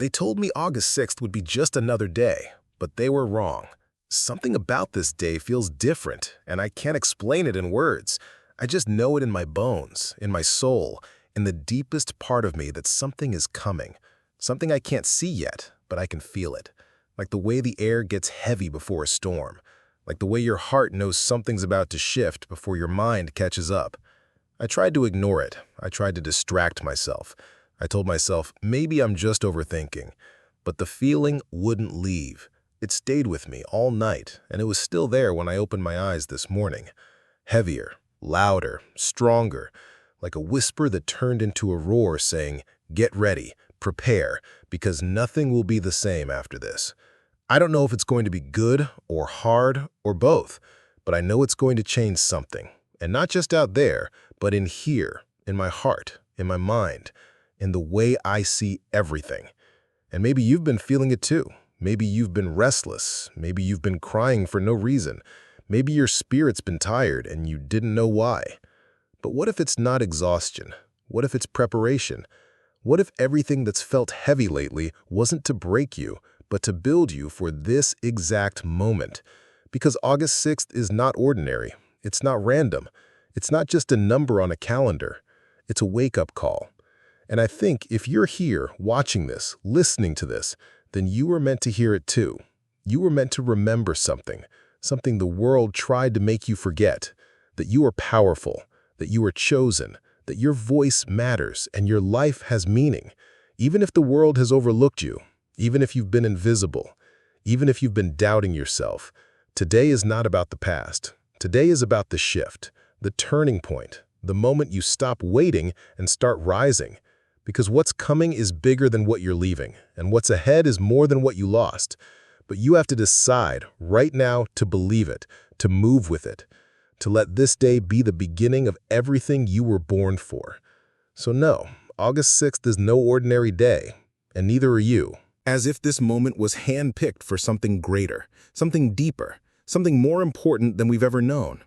They told me August 6th would be just another day, but they were wrong. Something about this day feels different, and I can't explain it in words. I just know it in my bones, in my soul, in the deepest part of me that something is coming. Something I can't see yet, but I can feel it. Like the way the air gets heavy before a storm. Like the way your heart knows something's about to shift before your mind catches up. I tried to ignore it. I tried to distract myself. I told myself, maybe I'm just overthinking. But the feeling wouldn't leave. It stayed with me all night, and it was still there when I opened my eyes this morning. Heavier, louder, stronger, like a whisper that turned into a roar saying, get ready, prepare, because nothing will be the same after this. I don't know if it's going to be good or hard or both, but I know it's going to change something. And not just out there, but in here, in my heart, in my mind, in the way I see everything. And maybe you've been feeling it too. Maybe you've been restless. Maybe you've been crying for no reason. Maybe your spirit's been tired and you didn't know why. But what if it's not exhaustion? What if it's preparation? What if everything that's felt heavy lately wasn't to break you, but to build you for this exact moment? Because August 6th is not ordinary. It's not random. It's not just a number on a calendar. It's a wake-up call. And I think if you're here watching this, listening to this, then you were meant to hear it too. You were meant to remember something the world tried to make you forget, that you are powerful, that you are chosen, that your voice matters and your life has meaning. Even if the world has overlooked you, even if you've been invisible, even if you've been doubting yourself, today is not about the past. Today is about the shift, the turning point, the moment you stop waiting and start rising. Because what's coming is bigger than what you're leaving, and what's ahead is more than what you lost. But you have to decide right now to believe it, to move with it, to let this day be the beginning of everything you were born for. So no, August 6th is no ordinary day, and neither are you. As if this moment was handpicked for something greater, something deeper, something more important than we've ever known.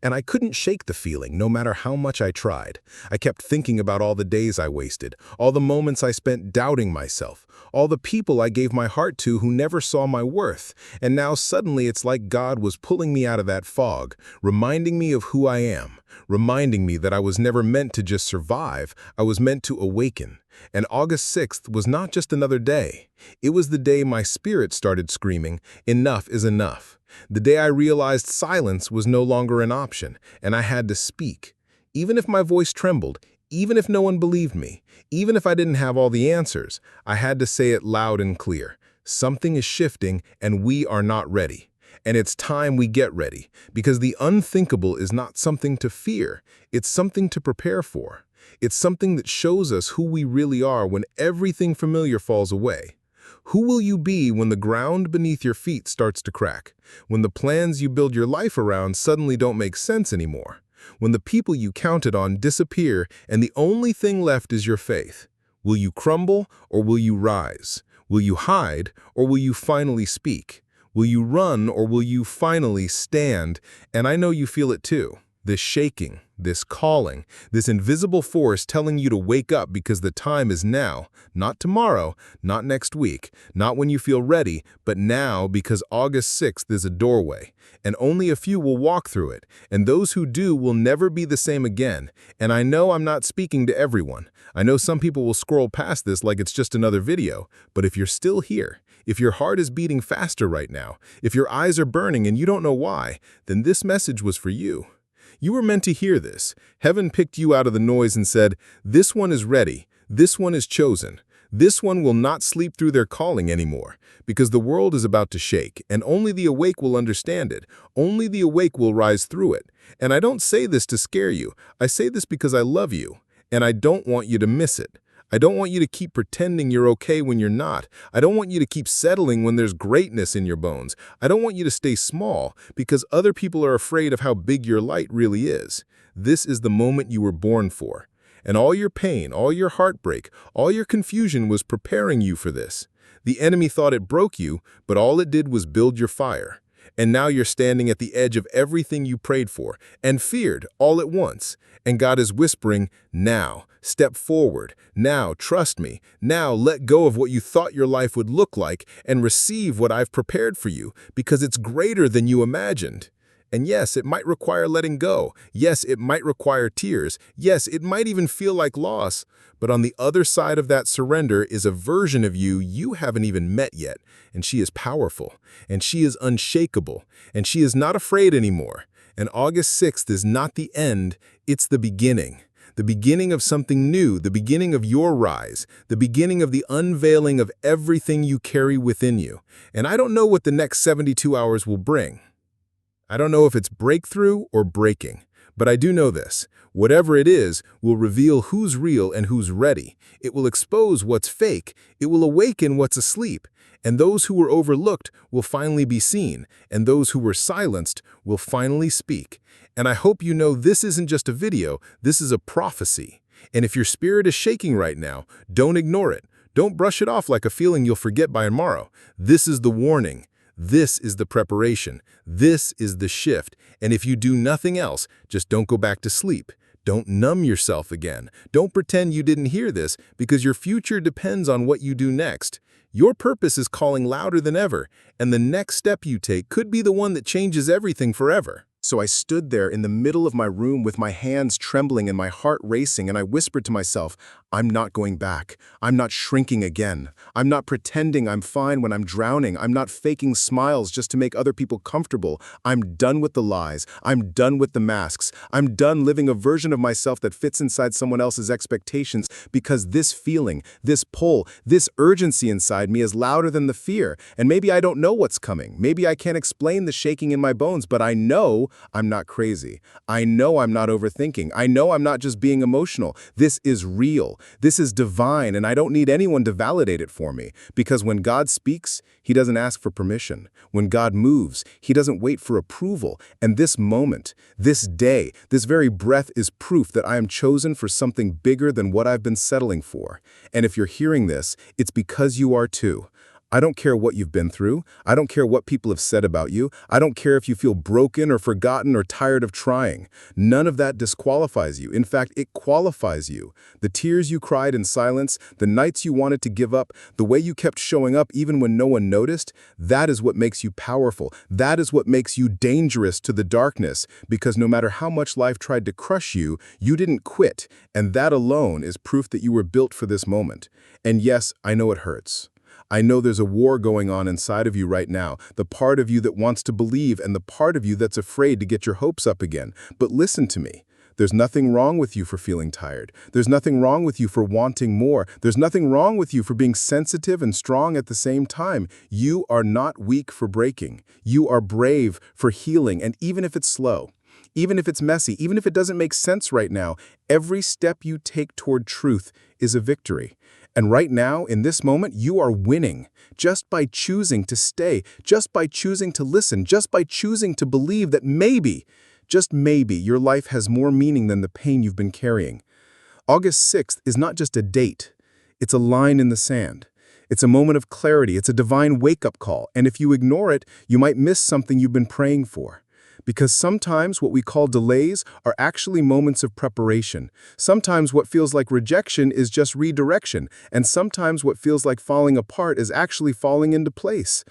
And I couldn't shake the feeling, no matter how much I tried. I kept thinking about all the days I wasted, all the moments I spent doubting myself, all the people I gave my heart to who never saw my worth. And now suddenly it's like God was pulling me out of that fog, reminding me of who I am, reminding me that I was never meant to just survive, I was meant to awaken. And August 6th was not just another day. It was the day my spirit started screaming, enough is enough. The day I realized silence was no longer an option, and I had to speak. Even if my voice trembled, even if no one believed me, even if I didn't have all the answers, I had to say it loud and clear. Something is shifting, and we are not ready. And it's time we get ready, because the unthinkable is not something to fear. It's something to prepare for. It's something that shows us who we really are when everything familiar falls away. Who will you be when the ground beneath your feet starts to crack? When the plans you build your life around suddenly don't make sense anymore? When the people you counted on disappear and the only thing left is your faith? Will you crumble or will you rise? Will you hide or will you finally speak? Will you run or will you finally stand? And I know you feel it too. This shaking, this calling, this invisible force telling you to wake up because the time is now, not tomorrow, not next week, not when you feel ready, but now because August 6th is a doorway, and only a few will walk through it, and those who do will never be the same again. And I know I'm not speaking to everyone. I know some people will scroll past this like it's just another video, but if you're still here, if your heart is beating faster right now, if your eyes are burning and you don't know why, then this message was for you. You were meant to hear this. Heaven picked you out of the noise and said, this one is ready, this one is chosen. This one will not sleep through their calling anymore, because the world is about to shake, and only the awake will understand it. Only the awake will rise through it. And I don't say this to scare you. I say this because I love you, and I don't want you to miss it. I don't want you to keep pretending you're okay when you're not. I don't want you to keep settling when there's greatness in your bones. I don't want you to stay small because other people are afraid of how big your light really is. This is the moment you were born for. And all your pain, all your heartbreak, all your confusion was preparing you for this. The enemy thought it broke you, but all it did was build your fire. And now you're standing at the edge of everything you prayed for and feared all at once. And God is whispering, now, step forward. Now, trust me. Now, let go of what you thought your life would look like and receive what I've prepared for you, because it's greater than you imagined. And yes, it might require letting go. Yes, it might require tears. Yes, it might even feel like loss. But on the other side of that surrender is a version of you you haven't even met yet. And she is powerful. And she is unshakable. And she is not afraid anymore. And August 6th is not the end, it's the beginning. The beginning of something new, the beginning of your rise, the beginning of the unveiling of everything you carry within you. And I don't know what the next 72 hours will bring. I don't know if it's breakthrough or breaking, but I do know this. Whatever it is will reveal who's real and who's ready. It will expose what's fake. It will awaken what's asleep. And those who were overlooked will finally be seen, and those who were silenced will finally speak. And I hope you know this isn't just a video, this is a prophecy. And if your spirit is shaking right now, don't ignore it. Don't brush it off like a feeling you'll forget by tomorrow. This is the warning. This is the preparation. This is the shift. And if you do nothing else, just don't go back to sleep. Don't numb yourself again. Don't pretend you didn't hear this, because your future depends on what you do next. Your purpose is calling louder than ever, and the next step you take could be the one that changes everything forever. So I stood there in the middle of my room with my hands trembling and my heart racing, and I whispered to myself, I'm not going back. I'm not shrinking again. I'm not pretending I'm fine when I'm drowning. I'm not faking smiles just to make other people comfortable. I'm done with the lies. I'm done with the masks. I'm done living a version of myself that fits inside someone else's expectations, because this feeling, this pull, this urgency inside me is louder than the fear. And maybe I don't know what's coming. Maybe I can't explain the shaking in my bones, but I know I'm not crazy. I know I'm not overthinking. I know I'm not just being emotional. This is real. This is divine, and I don't need anyone to validate it for me. Because when God speaks, He doesn't ask for permission. When God moves, He doesn't wait for approval. And this moment, this day, this very breath is proof that I am chosen for something bigger than what I've been settling for. And if you're hearing this, it's because you are too. I don't care what you've been through. I don't care what people have said about you. I don't care if you feel broken or forgotten or tired of trying. None of that disqualifies you. In fact, it qualifies you. The tears you cried in silence, the nights you wanted to give up, the way you kept showing up even when no one noticed, that is what makes you powerful. That is what makes you dangerous to the darkness, because no matter how much life tried to crush you, you didn't quit. And that alone is proof that you were built for this moment. And yes, I know it hurts. I know there's a war going on inside of you right now, the part of you that wants to believe and the part of you that's afraid to get your hopes up again. But listen to me. There's nothing wrong with you for feeling tired. There's nothing wrong with you for wanting more. There's nothing wrong with you for being sensitive and strong at the same time. You are not weak for breaking. You are brave for healing, and even if it's slow, even if it's messy, even if it doesn't make sense right now, every step you take toward truth is a victory. And right now, in this moment, you are winning just by choosing to stay, just by choosing to listen, just by choosing to believe that maybe, just maybe, your life has more meaning than the pain you've been carrying. August 6th is not just a date. It's a line in the sand. It's a moment of clarity. It's a divine wake-up call. And if you ignore it, you might miss something you've been praying for. Because sometimes what we call delays are actually moments of preparation. Sometimes what feels like rejection is just redirection, and sometimes what feels like falling apart is actually falling into place.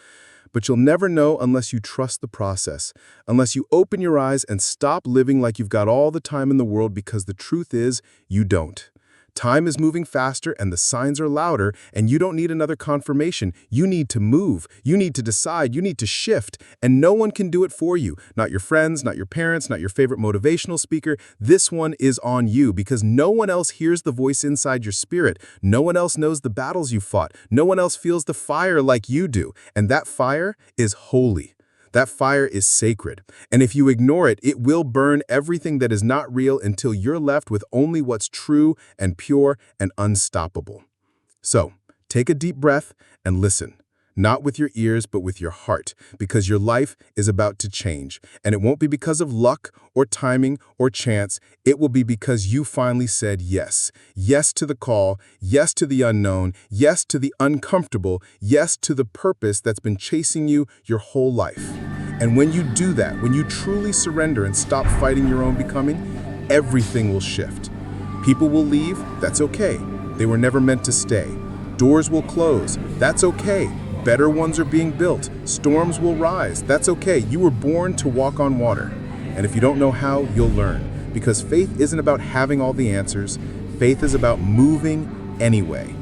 But you'll never know unless you trust the process, unless you open your eyes and stop living like you've got all the time in the world, because the truth is, you don't. Time is moving faster and the signs are louder, and you don't need another confirmation. You need to move. You need to decide. You need to shift. And no one can do it for you. Not your friends, not your parents, not your favorite motivational speaker. This one is on you, because no one else hears the voice inside your spirit. No one else knows the battles you fought. No one else feels the fire like you do. And that fire is holy. That fire is sacred, and if you ignore it, it will burn everything that is not real until you're left with only what's true and pure and unstoppable. So, take a deep breath and listen, not with your ears, but with your heart, because your life is about to change, and it won't be because of luck or timing or chance. It will be because you finally said yes. Yes to the call, yes to the unknown, yes to the uncomfortable, yes to the purpose that's been chasing you your whole life. And when you do that, when you truly surrender and stop fighting your own becoming, everything will shift. People will leave, that's okay. They were never meant to stay. Doors will close, that's okay. Better ones are being built. Storms will rise, that's okay. You were born to walk on water. And if you don't know how, you'll learn. Because faith isn't about having all the answers. Faith is about moving anyway.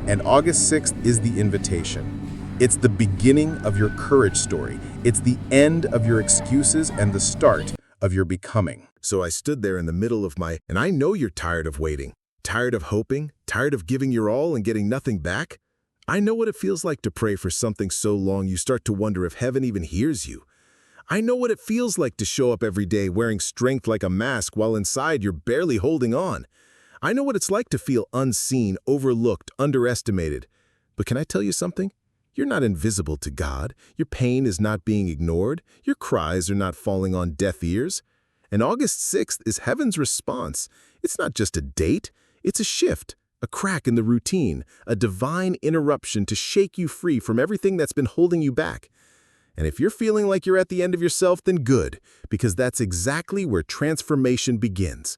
And August 6th is the invitation. It's the beginning of your courage story. It's the end of your excuses and the start of your becoming. So I stood there in the middle of and I know you're tired of waiting, tired of hoping, tired of giving your all and getting nothing back. I know what it feels like to pray for something so long you start to wonder if heaven even hears you. I know what it feels like to show up every day wearing strength like a mask while inside you're barely holding on. I know what it's like to feel unseen, overlooked, underestimated. But can I tell you something? You're not invisible to God. Your pain is not being ignored. Your cries are not falling on deaf ears. And August 6th is heaven's response. It's not just a date. It's a shift, a crack in the routine, a divine interruption to shake you free from everything that's been holding you back. And if you're feeling like you're at the end of yourself, then good, because that's exactly where transformation begins.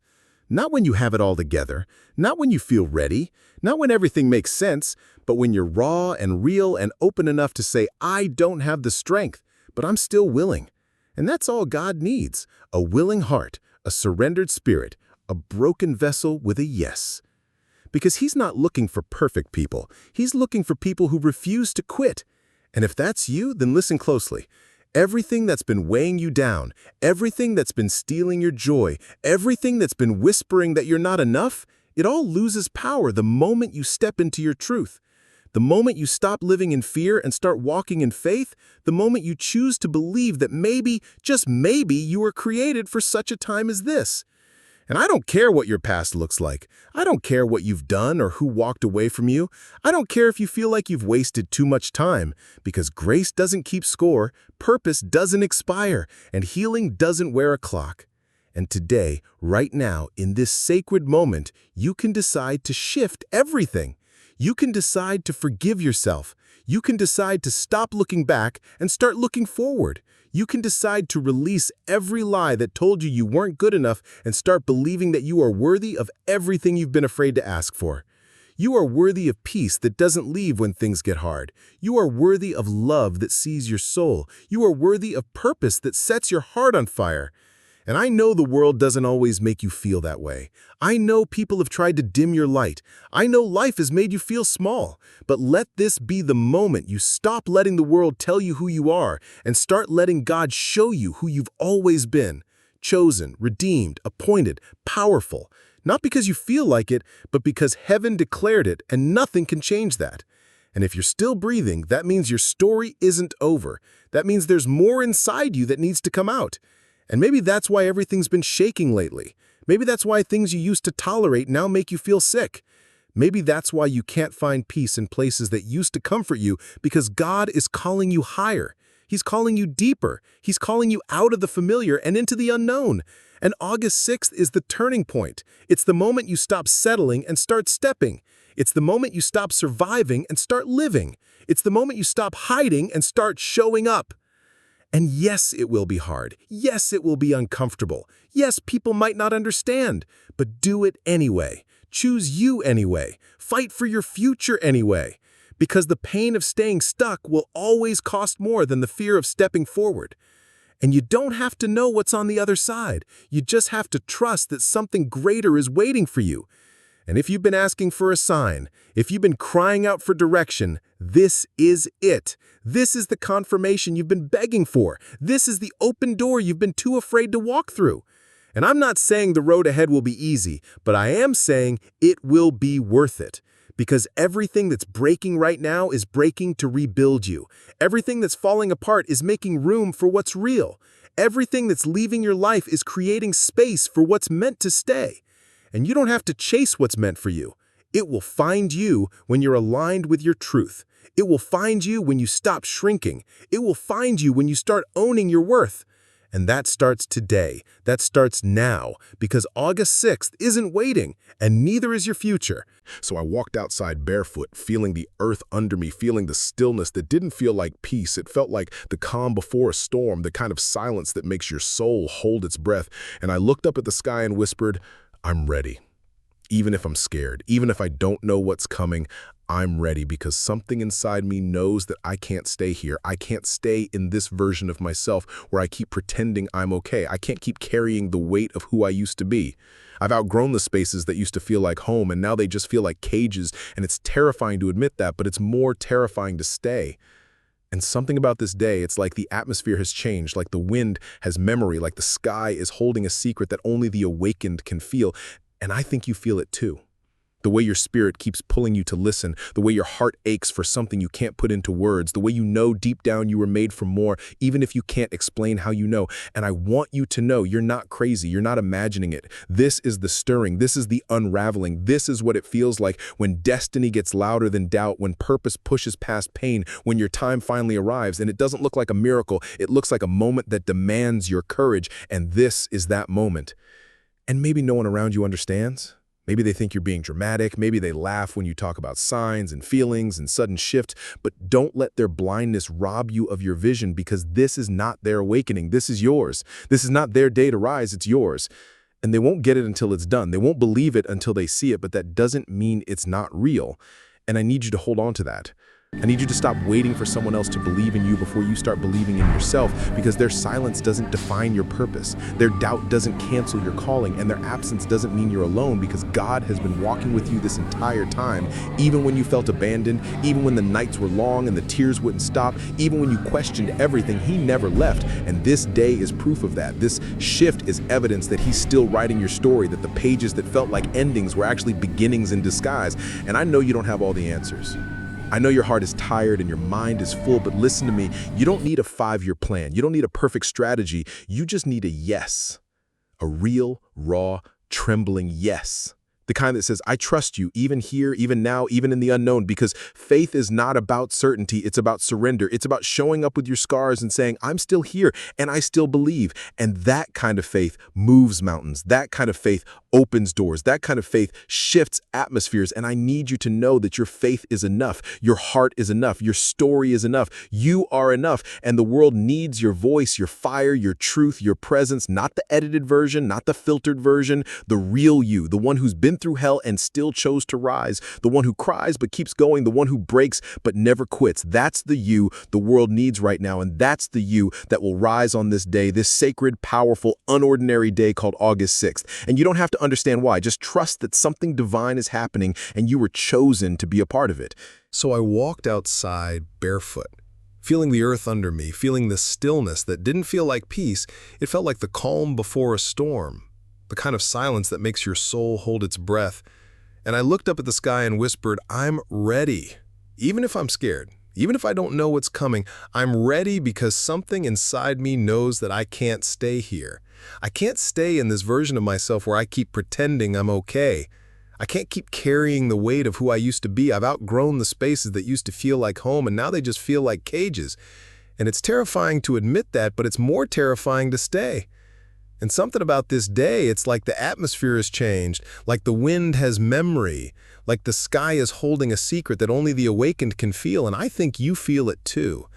Not when you have it all together, not when you feel ready, not when everything makes sense, but when you're raw and real and open enough to say, I don't have the strength, but I'm still willing. And that's all God needs, a willing heart, a surrendered spirit, a broken vessel with a yes. Because He's not looking for perfect people. He's looking for people who refuse to quit. And if that's you, then listen closely. Everything that's been weighing you down, everything that's been stealing your joy, everything that's been whispering that you're not enough, it all loses power the moment you step into your truth. The moment you stop living in fear and start walking in faith, the moment you choose to believe that maybe, just maybe, you were created for such a time as this. And I don't care what your past looks like. I don't care what you've done or who walked away from you. I don't care if you feel like you've wasted too much time, because grace doesn't keep score, purpose doesn't expire, and healing doesn't wear a clock. And today, right now, in this sacred moment, you can decide to shift everything. You can decide to forgive yourself. You can decide to stop looking back and start looking forward. You can decide to release every lie that told you you weren't good enough and start believing that you are worthy of everything you've been afraid to ask for. You are worthy of peace that doesn't leave when things get hard. You are worthy of love that sees your soul. You are worthy of purpose that sets your heart on fire. And I know the world doesn't always make you feel that way. I know people have tried to dim your light. I know life has made you feel small. But let this be the moment you stop letting the world tell you who you are and start letting God show you who you've always been. Chosen, redeemed, appointed, powerful. Not because you feel like it, but because heaven declared it and nothing can change that. And if you're still breathing, that means your story isn't over. That means there's more inside you that needs to come out. And maybe that's why everything's been shaking lately. Maybe that's why things you used to tolerate now make you feel sick. Maybe that's why you can't find peace in places that used to comfort you, because God is calling you higher. He's calling you deeper. He's calling you out of the familiar and into the unknown. And August 6th is the turning point. It's the moment you stop settling and start stepping. It's the moment you stop surviving and start living. It's the moment you stop hiding and start showing up. And yes, it will be hard. Yes, it will be uncomfortable. Yes, people might not understand, but do it anyway. Choose you anyway. Fight for your future anyway. Because the pain of staying stuck will always cost more than the fear of stepping forward. And you don't have to know what's on the other side. You just have to trust that something greater is waiting for you. And if you've been asking for a sign, if you've been crying out for direction, this is it. This is the confirmation you've been begging for. This is the open door you've been too afraid to walk through. And I'm not saying the road ahead will be easy, but I am saying it will be worth it. Because everything that's breaking right now is breaking to rebuild you. Everything that's falling apart is making room for what's real. Everything that's leaving your life is creating space for what's meant to stay. And you don't have to chase what's meant for you. It will find you when you're aligned with your truth. It will find you when you stop shrinking. It will find you when you start owning your worth. And that starts today. That starts now, because August 6th isn't waiting, and neither is your future. So I walked outside barefoot, feeling the earth under me, feeling the stillness that didn't feel like peace. It felt like the calm before a storm, the kind of silence that makes your soul hold its breath. And I looked up at the sky and whispered, I'm ready. Even if I'm scared, even if I don't know what's coming, I'm ready, because something inside me knows that I can't stay here. I can't stay in this version of myself where I keep pretending I'm okay. I can't keep carrying the weight of who I used to be. I've outgrown the spaces that used to feel like home, and now they just feel like cages, and it's terrifying to admit that, but it's more terrifying to stay. And something about this day, it's like the atmosphere has changed, like the wind has memory, like the sky is holding a secret that only the awakened can feel. And I think you feel it too. The way your spirit keeps pulling you to listen, the way your heart aches for something you can't put into words, the way you know deep down you were made for more, even if you can't explain how you know. And I want you to know you're not crazy, you're not imagining it. This is the stirring, this is the unraveling, this is what it feels like when destiny gets louder than doubt, when purpose pushes past pain, when your time finally arrives, and it doesn't look like a miracle, it looks like a moment that demands your courage, and this is that moment. And maybe no one around you understands. Maybe they think you're being dramatic, maybe they laugh when you talk about signs and feelings and sudden shift, but don't let their blindness rob you of your vision, because this is not their awakening, this is yours. This is not their day to rise, it's yours. And they won't get it until it's done. They won't believe it until they see it, but that doesn't mean it's not real. And I need you to hold on to that. I need you to stop waiting for someone else to believe in you before you start believing in yourself, because their silence doesn't define your purpose. Their doubt doesn't cancel your calling, and their absence doesn't mean you're alone, because God has been walking with you this entire time, even when you felt abandoned, even when the nights were long and the tears wouldn't stop, even when you questioned everything, He never left. And this day is proof of that. This shift is evidence that He's still writing your story, that the pages that felt like endings were actually beginnings in disguise. And I know you don't have all the answers. I know your heart is tired and your mind is full, but listen to me, you don't need a 5-year plan. You don't need a perfect strategy. You just need a yes. A real, raw, trembling yes. The kind that says, I trust you, even here, even now, even in the unknown, because faith is not about certainty, it's about surrender. It's about showing up with your scars and saying, I'm still here and I still believe. And that kind of faith moves mountains. That kind of faith opens doors. That kind of faith shifts atmospheres. And I need you to know that your faith is enough. Your heart is enough. Your story is enough. You are enough. And the world needs your voice, your fire, your truth, your presence, not the edited version, not the filtered version, the real you, the one who's been through hell and still chose to rise, the one who cries but keeps going, the one who breaks but never quits. That's the you the world needs right now, and that's the you that will rise on this day, this sacred, powerful, unordinary day called August 6th. And you don't have to understand why. Just trust that something divine is happening and you were chosen to be a part of it. So I walked outside barefoot, feeling the earth under me, feeling the stillness that didn't feel like peace. It felt like the calm before a storm, the kind of silence that makes your soul hold its breath. And I looked up at the sky and whispered, I'm ready. Even if I'm scared, even if I don't know what's coming, I'm ready, because something inside me knows that I can't stay here. I can't stay in this version of myself where I keep pretending I'm okay. I can't keep carrying the weight of who I used to be. I've outgrown the spaces that used to feel like home, and now they just feel like cages. And it's terrifying to admit that, but it's more terrifying to stay. And something about this day, it's like the atmosphere has changed, like the wind has memory, like the sky is holding a secret that only the awakened can feel, and I think you feel it too.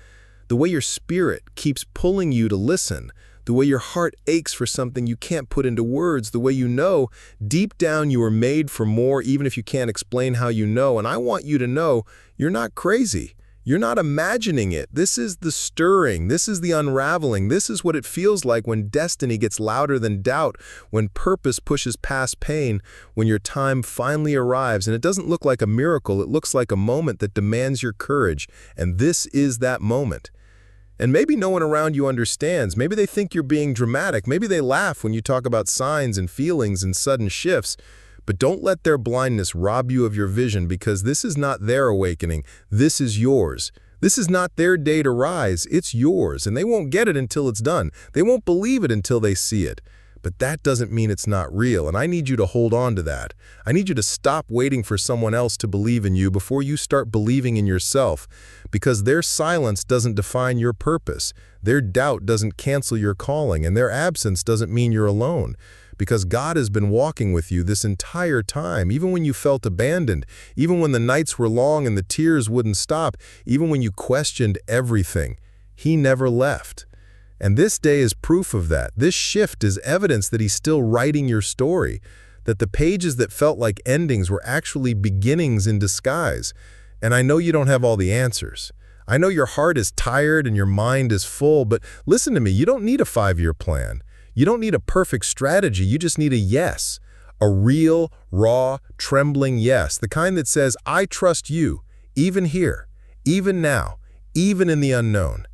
The way your spirit keeps pulling you to listen, the way your heart aches for something you can't put into words, the way you know deep down you are made for more, even if you can't explain how you know. And I want you to know you're not crazy. You're not imagining it. This is the stirring. This is the unraveling. This is what it feels like when destiny gets louder than doubt, when purpose pushes past pain, when your time finally arrives. And it doesn't look like a miracle. It looks like a moment that demands your courage. And this is that moment. And maybe no one around you understands. Maybe they think you're being dramatic. Maybe they laugh when you talk about signs and feelings and sudden shifts. But don't let their blindness rob you of your vision, because this is not their awakening. This is yours. This is not their day to rise. It's yours, and they won't get it until it's done. They won't believe it until they see it. But that doesn't mean it's not real, and I need you to hold on to that. I need you to stop waiting for someone else to believe in you before you start believing in yourself, because their silence doesn't define your purpose. Their doubt doesn't cancel your calling, and their absence doesn't mean you're alone. Because God has been walking with you this entire time, even when you felt abandoned, even when the nights were long and the tears wouldn't stop, even when you questioned everything. He never left. And this day is proof of that. This shift is evidence that he's still writing your story, that the pages that felt like endings were actually beginnings in disguise. And I know you don't have all the answers. I know your heart is tired and your mind is full, but listen to me, you don't need a 5-year plan. You don't need a perfect strategy, you just need a yes. A real, raw, trembling yes, the kind that says, I trust you, even here, even now, even in the unknown.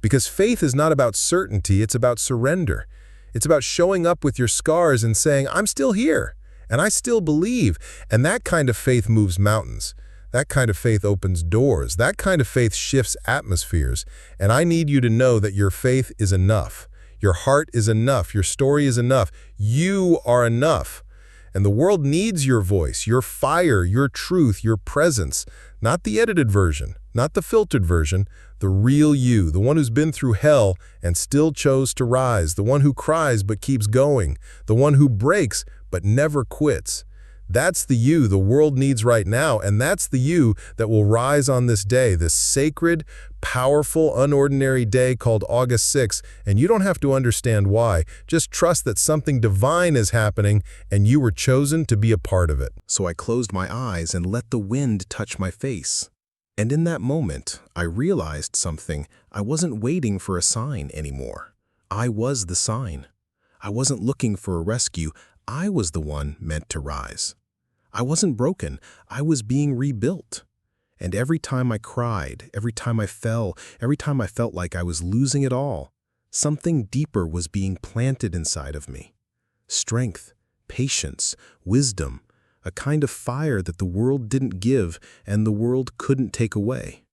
Because faith is not about certainty, it's about surrender. It's about showing up with your scars and saying, I'm still here, and I still believe. And that kind of faith moves mountains. That kind of faith opens doors. That kind of faith shifts atmospheres. And I need you to know that your faith is enough. Your heart is enough. Your story is enough. You are enough. And the world needs your voice, your fire, your truth, your presence. Not the edited version, not the filtered version, the real you, the one who's been through hell and still chose to rise, the one who cries but keeps going, the one who breaks but never quits. That's the you the world needs right now, and that's the you that will rise on this day, this sacred, powerful, unordinary day called August 6th, and you don't have to understand why. Just trust that something divine is happening, and you were chosen to be a part of it. So I closed my eyes and let the wind touch my face. And in that moment, I realized something. I wasn't waiting for a sign anymore. I was the sign. I wasn't looking for a rescue. I was the one meant to rise. I wasn't broken. I was being rebuilt. And every time I cried, every time I fell, every time I felt like I was losing it all, something deeper was being planted inside of me. Strength, patience, wisdom, a kind of fire that the world didn't give and the world couldn't take away.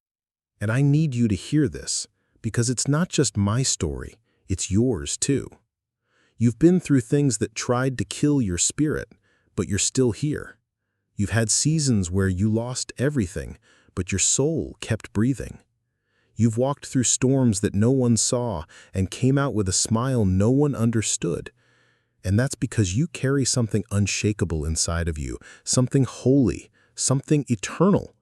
And I need you to hear this, because it's not just my story, it's yours too. You've been through things that tried to kill your spirit, but you're still here. You've had seasons where you lost everything, but your soul kept breathing. You've walked through storms that no one saw and came out with a smile no one understood. And that's because you carry something unshakable inside of you, something holy, something eternal.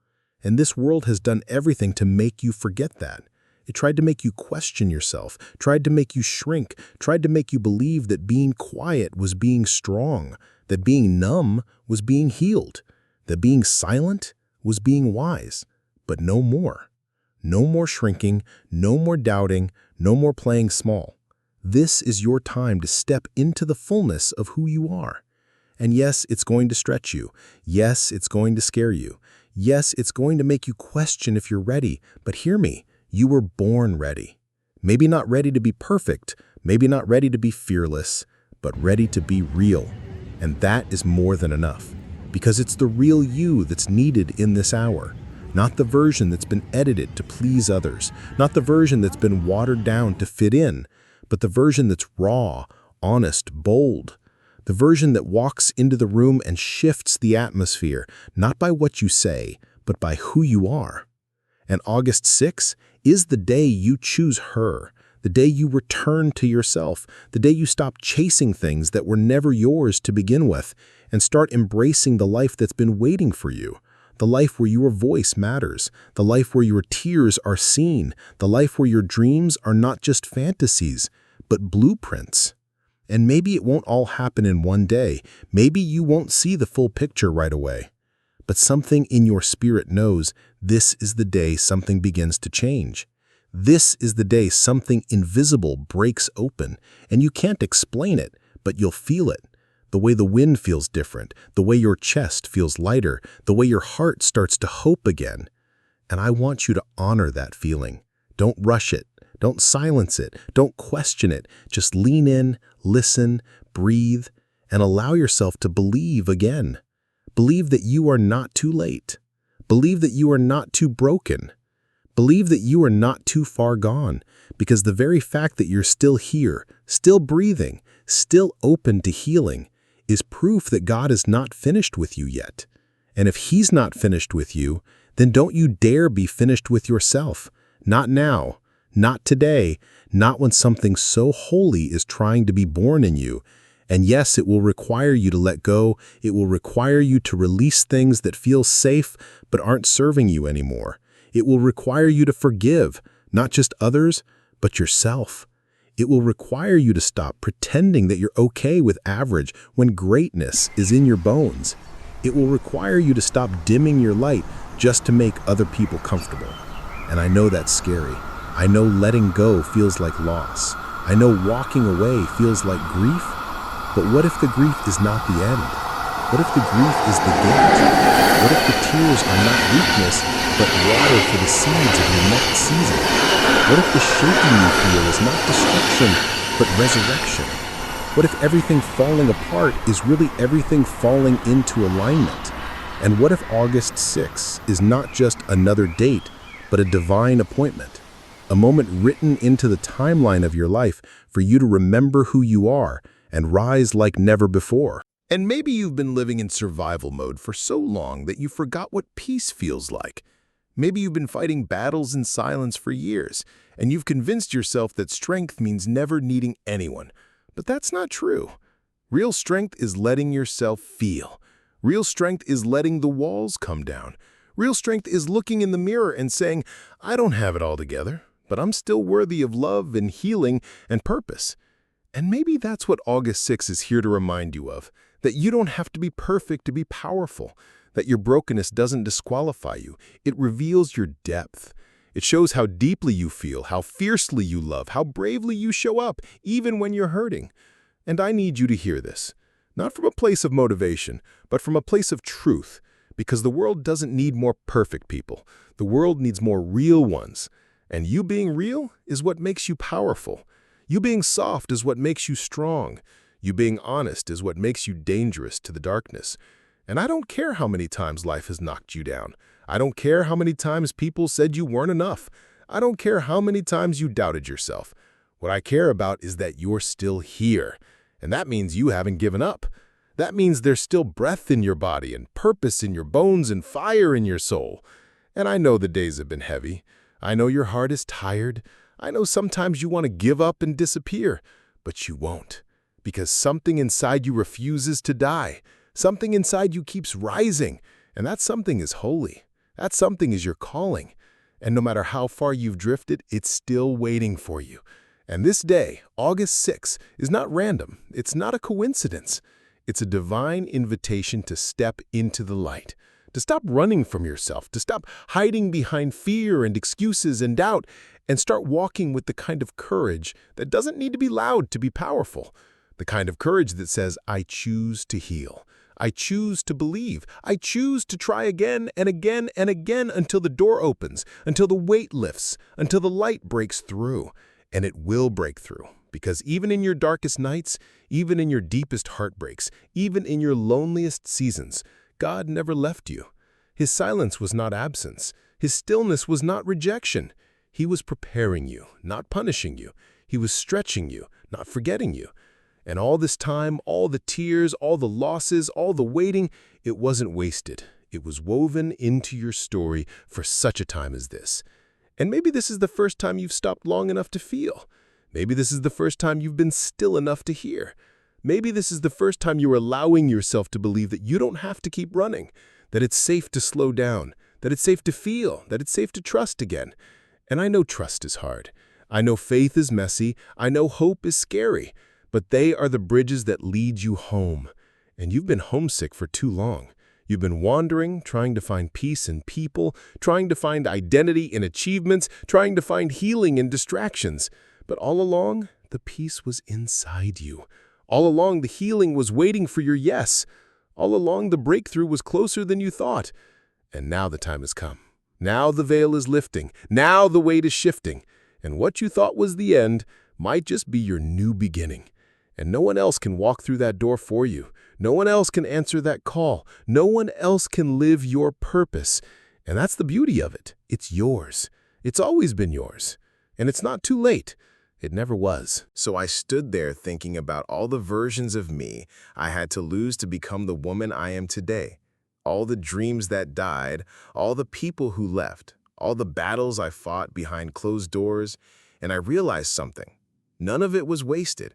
And this world has done everything to make you forget that. It tried to make you question yourself, tried to make you shrink, tried to make you believe that being quiet was being strong, that being numb was being healed, that being silent was being wise. But no more. No more shrinking, no more doubting, no more playing small. This is your time to step into the fullness of who you are. And yes, it's going to stretch you. Yes, it's going to scare you. Yes, it's going to make you question if you're ready. But hear me. You were born ready. Maybe not ready to be perfect, maybe not ready to be fearless, but ready to be real. And that is more than enough, because it's the real you that's needed in this hour, not the version that's been edited to please others, not the version that's been watered down to fit in, but the version that's raw, honest, bold, the version that walks into the room and shifts the atmosphere, not by what you say, but by who you are. And August 6th is the day you choose her, the day you return to yourself, the day you stop chasing things that were never yours to begin with and start embracing the life that's been waiting for you, the life where your voice matters, the life where your tears are seen, the life where your dreams are not just fantasies, but blueprints. And maybe it won't all happen in one day. Maybe you won't see the full picture right away. But something in your spirit knows this is the day something begins to change. This is the day something invisible breaks open, and you can't explain it, but you'll feel it. The way the wind feels different, the way your chest feels lighter, the way your heart starts to hope again. And I want you to honor that feeling. Don't rush it. Don't silence it. Don't question it. Just lean in, listen, breathe, and allow yourself to believe again. Believe that you are not too late. Believe that you are not too broken. Believe that you are not too far gone, because the very fact that you're still here, still breathing, still open to healing, is proof that God is not finished with you yet. And if He's not finished with you, then don't you dare be finished with yourself. Not now, not today, not when something so holy is trying to be born in you. And yes, it will require you to let go. It will require you to release things that feel safe but aren't serving you anymore. It will require you to forgive, not just others, but yourself. It will require you to stop pretending that you're okay with average when greatness is in your bones. It will require you to stop dimming your light just to make other people comfortable. And I know that's scary. I know letting go feels like loss. I know walking away feels like grief. But what if the grief is not the end? What if the grief is the gate? What if the tears are not weakness, but water for the seeds of your next season? What if the shaking you feel is not destruction, but resurrection? What if everything falling apart is really everything falling into alignment? And what if August 6 is not just another date, but a divine appointment? A moment written into the timeline of your life for you to remember who you are and rise like never before. And maybe you've been living in survival mode for so long that you forgot what peace feels like. Maybe you've been fighting battles in silence for years, and you've convinced yourself that strength means never needing anyone. But that's not true. Real strength is letting yourself feel. Real strength is letting the walls come down. Real strength is looking in the mirror and saying, I don't have it all together, but I'm still worthy of love and healing and purpose. And maybe that's what August 6 is here to remind you of, that you don't have to be perfect to be powerful, that your brokenness doesn't disqualify you. It reveals your depth. It shows how deeply you feel, how fiercely you love, how bravely you show up, even when you're hurting. And I need you to hear this, not from a place of motivation, but from a place of truth, because the world doesn't need more perfect people. The world needs more real ones. And you being real is what makes you powerful. You being soft is what makes you strong. You being honest is what makes you dangerous to the darkness. And I don't care how many times life has knocked you down. I don't care how many times people said you weren't enough. I don't care how many times you doubted yourself. What I care about is that you're still here. And that means you haven't given up. That means there's still breath in your body and purpose in your bones and fire in your soul. And I know the days have been heavy. I know your heart is tired. I know sometimes you want to give up and disappear, but you won't, because something inside you refuses to die. Something inside you keeps rising, and that something is holy. That something is your calling. And no matter how far you've drifted, it's still waiting for you. And this day, August 6, is not random. It's not a coincidence. It's a divine invitation to step into the light, to stop running from yourself, to stop hiding behind fear and excuses and doubt, and start walking with the kind of courage that doesn't need to be loud to be powerful. The kind of courage that says, I choose to heal. I choose to believe. I choose to try again and again and again until the door opens, until the weight lifts, until the light breaks through. And it will break through, because even in your darkest nights, even in your deepest heartbreaks, even in your loneliest seasons, God never left you. His silence was not absence. His stillness was not rejection. He was preparing you, not punishing you. He was stretching you, not forgetting you. And all this time, all the tears, all the losses, all the waiting, it wasn't wasted. It was woven into your story for such a time as this. And maybe this is the first time you've stopped long enough to feel. Maybe this is the first time you've been still enough to hear. Maybe this is the first time you're allowing yourself to believe that you don't have to keep running, that it's safe to slow down, that it's safe to feel, that it's safe to trust again. And I know trust is hard. I know faith is messy. I know hope is scary. But they are the bridges that lead you home. And you've been homesick for too long. You've been wandering, trying to find peace in people, trying to find identity in achievements, trying to find healing in distractions. But all along, the peace was inside you. All along, the healing was waiting for your yes. All along, the breakthrough was closer than you thought. And now the time has come. Now the veil is lifting. Now the weight is shifting. And what you thought was the end might just be your new beginning. And no one else can walk through that door for you. No one else can answer that call. No one else can live your purpose. And that's the beauty of it. It's yours. It's always been yours. And it's not too late. It never was. So I stood there thinking about all the versions of me I had to lose to become the woman I am today. All the dreams that died, all the people who left, all the battles I fought behind closed doors, and I realized something. None of it was wasted.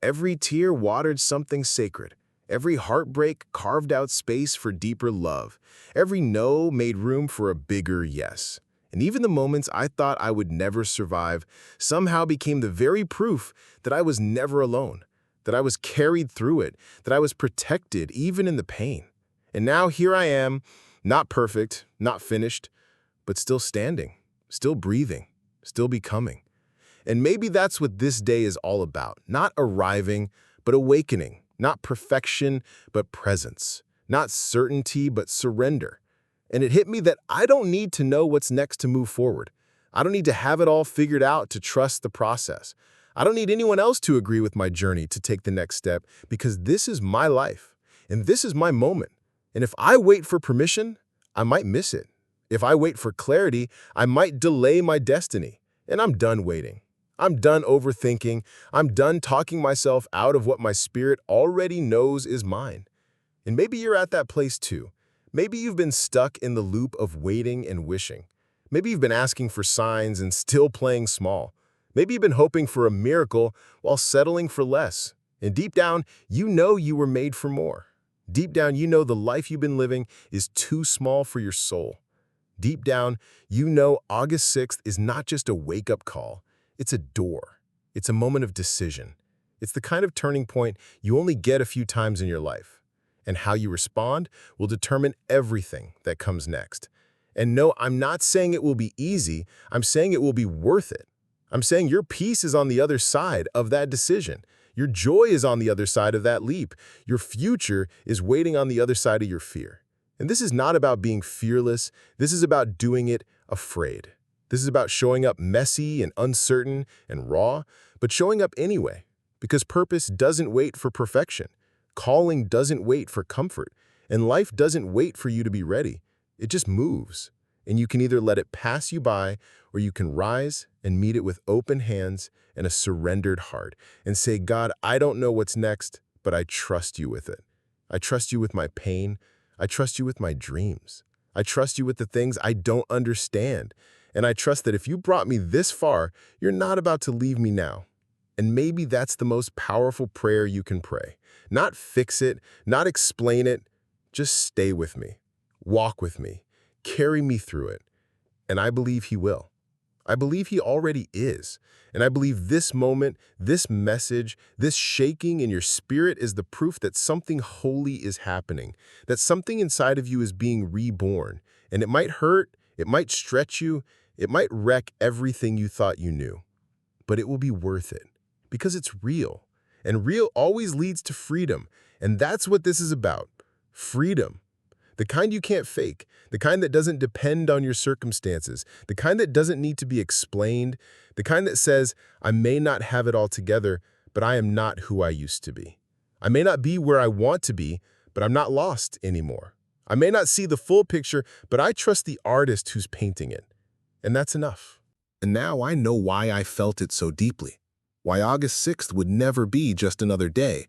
Every tear watered something sacred. Every heartbreak carved out space for deeper love. Every no made room for a bigger yes. And even the moments I thought I would never survive somehow became the very proof that I was never alone, that I was carried through it, that I was protected even in the pain. And now here I am, not perfect, not finished, but still standing, still breathing, still becoming. And maybe that's what this day is all about, not arriving, but awakening, not perfection, but presence, not certainty, but surrender. And it hit me that I don't need to know what's next to move forward. I don't need to have it all figured out to trust the process. I don't need anyone else to agree with my journey to take the next step because this is my life and this is my moment. And if I wait for permission, I might miss it. If I wait for clarity, I might delay my destiny. And I'm done waiting. I'm done overthinking. I'm done talking myself out of what my spirit already knows is mine. And maybe you're at that place too. Maybe you've been stuck in the loop of waiting and wishing. Maybe you've been asking for signs and still playing small. Maybe you've been hoping for a miracle while settling for less. And deep down, you know you were made for more. Deep down, you know the life you've been living is too small for your soul. Deep down, you know August 6th is not just a wake-up call. It's a door. It's a moment of decision. It's the kind of turning point you only get a few times in your life. And how you respond will determine everything that comes next. And no, I'm not saying it will be easy. I'm saying it will be worth it. I'm saying your peace is on the other side of that decision. Your joy is on the other side of that leap. Your future is waiting on the other side of your fear. And this is not about being fearless. This is about doing it afraid. This is about showing up messy and uncertain and raw, but showing up anyway. Because purpose doesn't wait for perfection. Calling doesn't wait for comfort, and life doesn't wait for you to be ready. It just moves, and you can either let it pass you by, or you can rise and meet it with open hands and a surrendered heart and say, God, I don't know what's next, but I trust you with it. I trust you with my pain. I trust you with my dreams. I trust you with the things I don't understand, and I trust that if you brought me this far, you're not about to leave me now. And maybe that's the most powerful prayer you can pray. Not fix it, not explain it, just stay with me, walk with me, carry me through it. And I believe he will. I believe he already is. And I believe this moment, this message, this shaking in your spirit is the proof that something holy is happening, that something inside of you is being reborn. And it might hurt, it might stretch you, it might wreck everything you thought you knew. But it will be worth it because it's real. And real always leads to freedom. And that's what this is about. Freedom. The kind you can't fake. The kind that doesn't depend on your circumstances. The kind that doesn't need to be explained. The kind that says, I may not have it all together, but I am not who I used to be. I may not be where I want to be, but I'm not lost anymore. I may not see the full picture, but I trust the artist who's painting it. And that's enough. And now I know why I felt it so deeply. Why August 6th would never be just another day,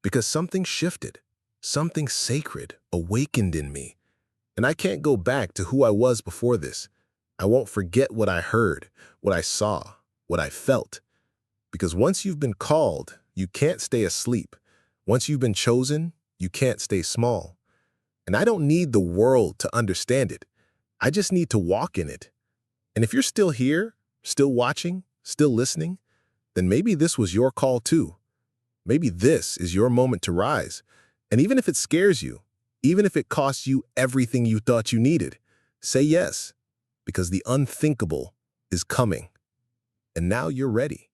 because something shifted, something sacred awakened in me. And I can't go back to who I was before this. I won't forget what I heard, what I saw, what I felt. Because once you've been called, you can't stay asleep. Once you've been chosen, you can't stay small. And I don't need the world to understand it. I just need to walk in it. And if you're still here, still watching, still listening, then maybe this was your call too. Maybe this is your moment to rise. And even if it scares you, even if it costs you everything you thought you needed, say yes, because the unthinkable is coming. And now you're ready.